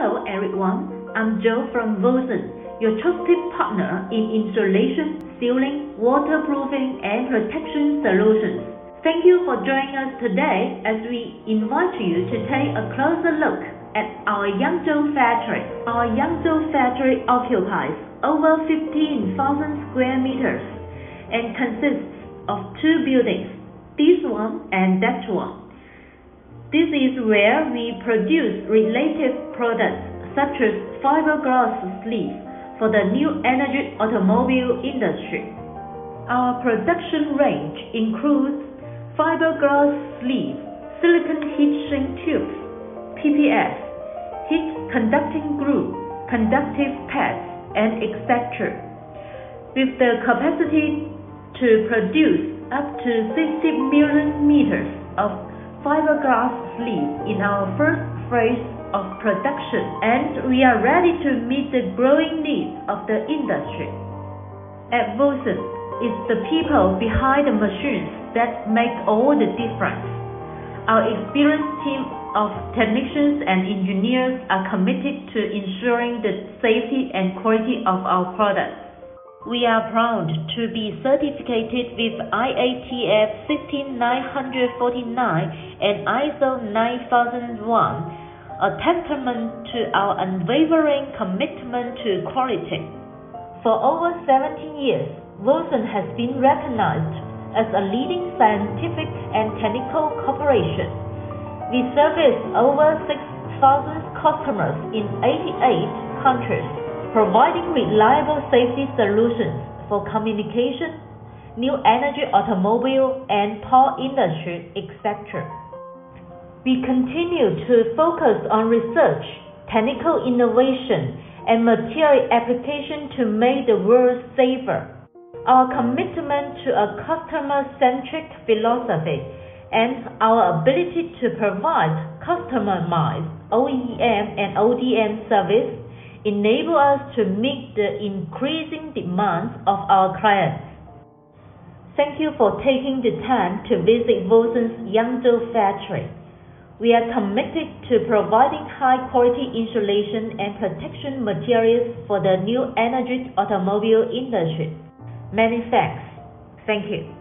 Hello everyone, I'm Joe from Volsun, your trusted partner in insulation, sealing, waterproofing, and protection solutions. Thank you for joining us today as we invite you to take a closer look at our Yangzhou factory. Our Yangzhou factory occupies over 15,000 square meters and consists of two buildings, this one and that one. This is where we produce related products such as fiberglass sleeve for the new energy automobile industry. Our production range includes fiberglass sleeve, silicone heat shrink tubes, PPF, heat conducting glue, conductive pads, and etc. With the capacity to produce up to 60 million meters of fiberglass sleeve in our first phase of production, and we are ready to meet the growing needs of the industry. At Volsun, it's the people behind the machines that make all the difference. Our experienced team of technicians and engineers are committed to ensuring the safety and quality of our products. We are proud to be certificated with IATF 16949 and ISO 9001, a testament to our unwavering commitment to quality. For over 17 years, Volsun has been recognized as a leading scientific and technical corporation. We service over 6,000 customers in 88 countries, providing reliable safety solutions for communication, new energy automobile and power industry, etc. We continue to focus on research, technical innovation, and material application to make the world safer. Our commitment to a customer-centric philosophy and our ability to provide customized OEM and ODM service enable us to meet the increasing demands of our clients. Thank you for taking the time to visit Volsun's Yangzhou factory. We are committed to providing high-quality insulation and protection materials for the new energy automobile industry. Many thanks. Thank you.